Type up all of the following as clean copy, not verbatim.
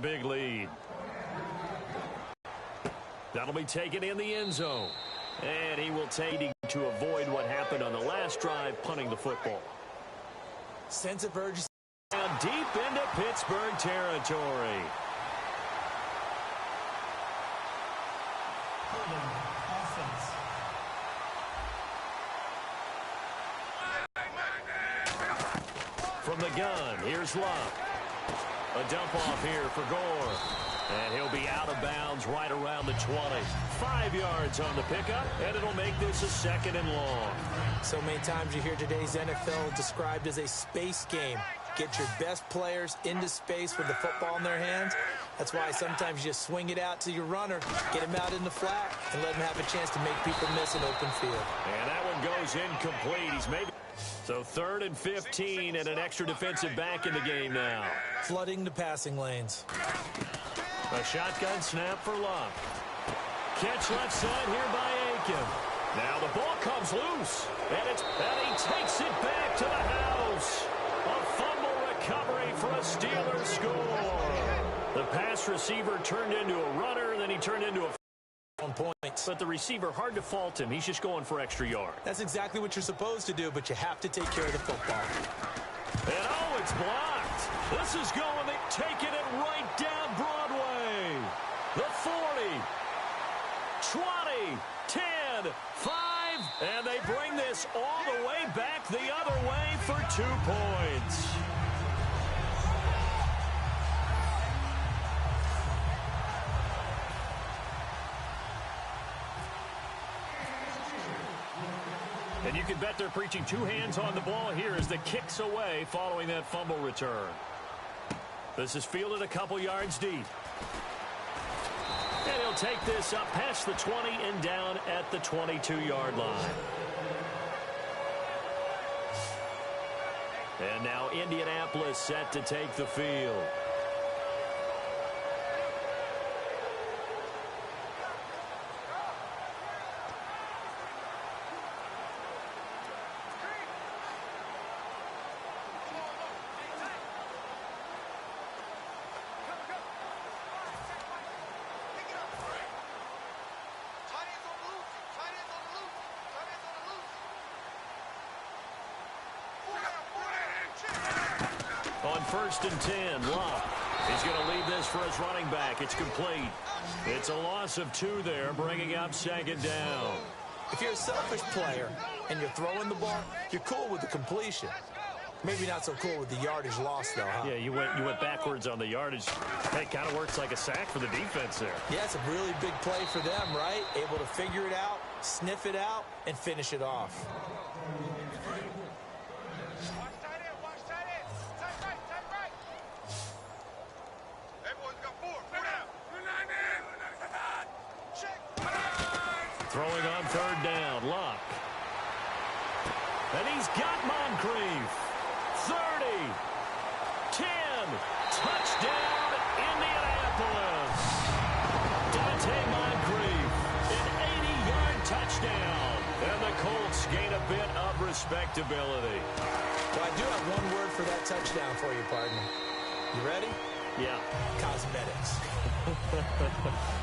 big lead. That'll be taken in the end zone. And he will take to avoid what happened on the last drive, punting the football. Sense of urgency. Down deep into Pittsburgh territory. From the gun, here's Love. A dump off here for Gore. And he'll be out of bounds right around the 20. 5 yards on the pickup, and it'll make this a 2nd and long. So many times you hear today's NFL described as a space game. Get your best players into space with the football in their hands. That's why sometimes you just swing it out to your runner, get him out in the flat, and let him have a chance to make people miss an open field. And that one goes incomplete. He's made. So 3rd and 15 and an extra defensive back in the game now. Flooding the passing lanes. A shotgun snap for Love. Catch left side here by Aiken. Now the ball comes loose. And he takes it back to the house. A fumble recovery for a Steelers score. The pass receiver turned into a runner, then he turned into a point. But the receiver, hard to fault him. He's just going for extra yard. That's exactly what you're supposed to do, but you have to take care of the football. And oh, it's blocked. This is going, they've taken it right down Broadway. The 40, 20, 10, 5, and they bring this all the way back the other way for 2 points. And you can bet they're preaching 2 hands on the ball here as the kick's away following that fumble return. This is fielded a couple yards deep. And he'll take this up past the 20 and down at the 22-yard line. And now Indianapolis set to take the field. On 1st and 10, Love is going to leave this for his running back. It's complete. It's a loss of 2 there, bringing up 2nd down. If you're a selfish player and you're throwing the ball, you're cool with the completion. Maybe not so cool with the yardage loss, though, huh? Yeah, you went backwards on the yardage. Hey, kind of works like a sack for the defense there. Yeah, it's a really big play for them, right? Able to figure it out, sniff it out, and finish it off. Throwing on 3rd down, Luck. And he's got Moncrief. 30, 10, touchdown, Indianapolis. Dante Moncrief, an 80-yard touchdown. And the Colts gain a bit of respectability. Well, I do have one word for that touchdown for you, partner. You ready? Yeah. Cosmetics.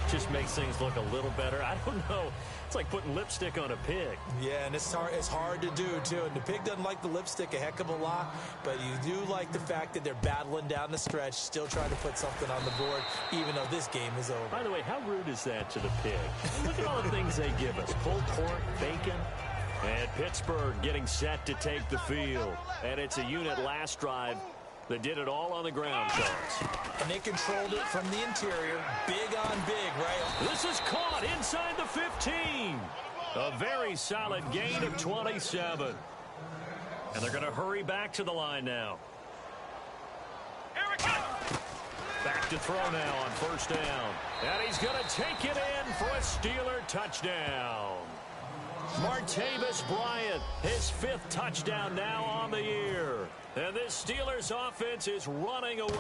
Just makes things look a little better. I don't know. It's like putting lipstick on a pig. Yeah, and it's hard to do, too. And the pig doesn't like the lipstick a heck of a lot, but you do like the fact that they're battling down the stretch, still trying to put something on the board, even though this game is over. By the way, how rude is that to the pig? Look at all the things they give us. Pulled pork, bacon. And Pittsburgh getting set to take the field. And it's a unit last drive that did it all on the ground, Charles. And they controlled it from the interior. Big on big, right? This is caught inside the 15. A very solid gain of 27. And they're going to hurry back to the line now. Here we go. Back to throw now on 1st down. And he's going to take it in for a Steeler touchdown. Martavis Bryant, his 5th touchdown now on the year. And this Steelers offense is running away.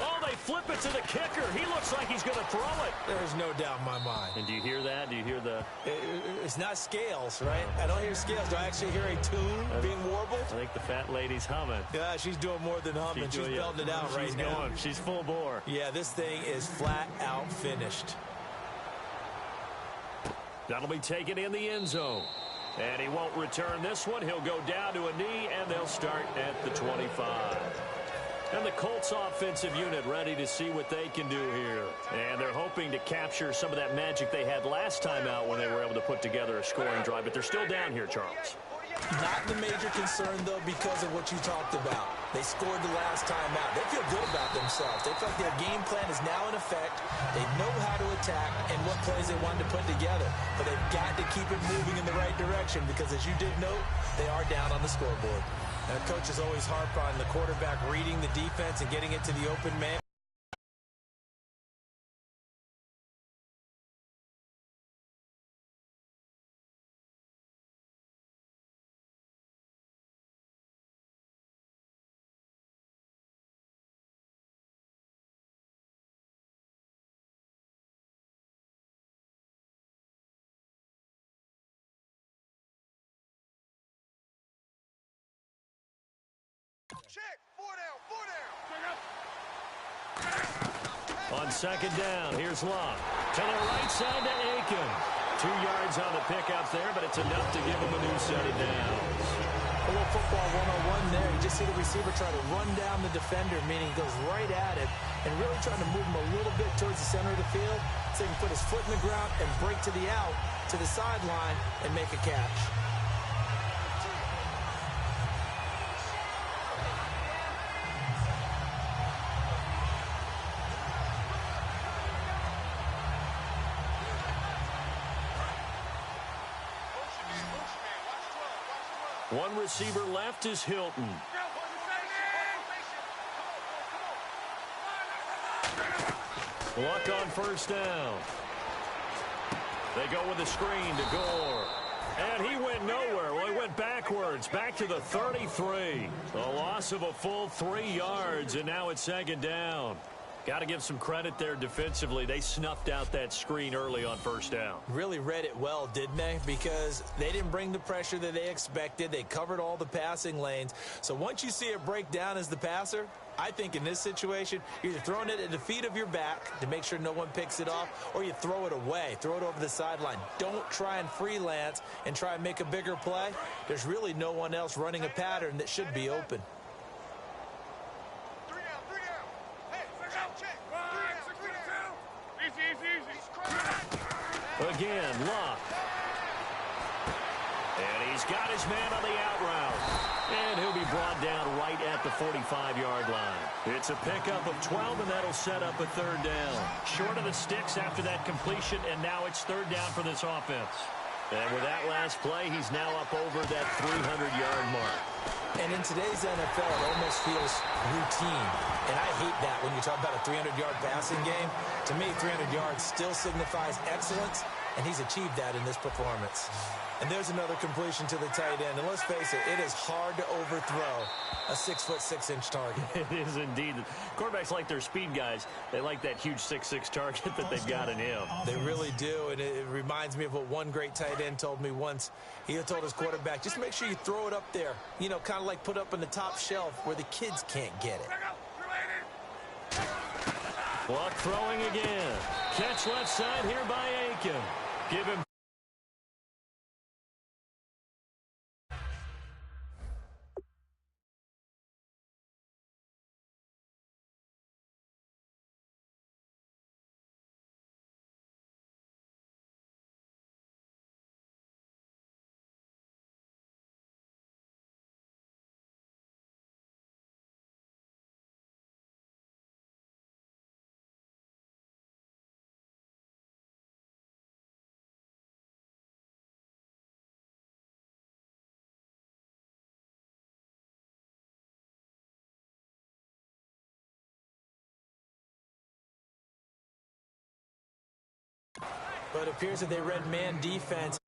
Oh, they flip it to the kicker. He looks like he's going to throw it. There's no doubt in my mind. And do you hear that? Do you hear the... It's not scales, right? I don't hear scales. Do I actually hear a tune being warbled? I think the fat lady's humming. Yeah, she's doing more than humming. She's belting it out right now. She's full bore. Yeah, this thing is flat out finished. That'll be taken in the end zone. And he won't return this one. He'll go down to a knee, and they'll start at the 25. And the Colts offensive unit ready to see what they can do here. And they're hoping to capture some of that magic they had last time out when they were able to put together a scoring drive. But they're still down here, Charles. Not the major concern, though, because of what you talked about. They scored the last time out. They feel good about themselves. They feel like their game plan is now in effect. They know how to attack and what plays they wanted to put together. But they've got to keep it moving in the right direction because, as you did note, they are down on the scoreboard. Now, coaches always harp on the quarterback reading the defense and getting it to the open man. Check. Four down. On second down, here's Love. To the right side to Aiken. 2 yards on the pickup there, but it's enough to give him a new set of downs. A little football 101 there. You just see the receiver try to run down the defender, meaning he goes right at it, and really trying to move him a little bit towards the center of the field so he can put his foot in the ground and break to the out, to the sideline, and make a catch. One receiver left is Hilton. Luck on first down. They go with the screen to Gore. And he went nowhere. Well, he went backwards, back to the 33. A loss of a full 3 yards, and now it's second down. Got to give some credit there defensively. They snuffed out that screen early on first down. Really read it well, didn't they? Because they didn't bring the pressure that they expected. They covered all the passing lanes. So once you see it break down as the passer, I think in this situation, you're either throwing it at the feet of your back to make sure no one picks it off, or you throw it away, throw it over the sideline. Don't try and freelance and try and make a bigger play. There's really no one else running a pattern that should be open. Again, Luck. And he's got his man on the out route. And he'll be brought down right at the 45-yard line. It's a pickup of 12, and that'll set up a third down. Short of the sticks after that completion, and now it's third down for this offense. And with that last play, he's now up over that 300-yard mark. And in today's NFL, it almost feels routine. And I hate that when you talk about a 300-yard passing game. To me, 300 yards still signifies excellence, and he's achieved that in this performance. And there's another completion to the tight end. And let's face it, it is hard to overthrow a 6'6" target. It is indeed. Quarterbacks like their speed guys. They like that huge 6'6" target that they've got in him. They really do, and it reminds me of what one great tight end told me once. He told his quarterback, just make sure you throw it up there, you know, kind of like put up on the top shelf where the kids can't get it. Luck throwing again. Catch left side here by Aiken. Give him. But it appears that they read man defense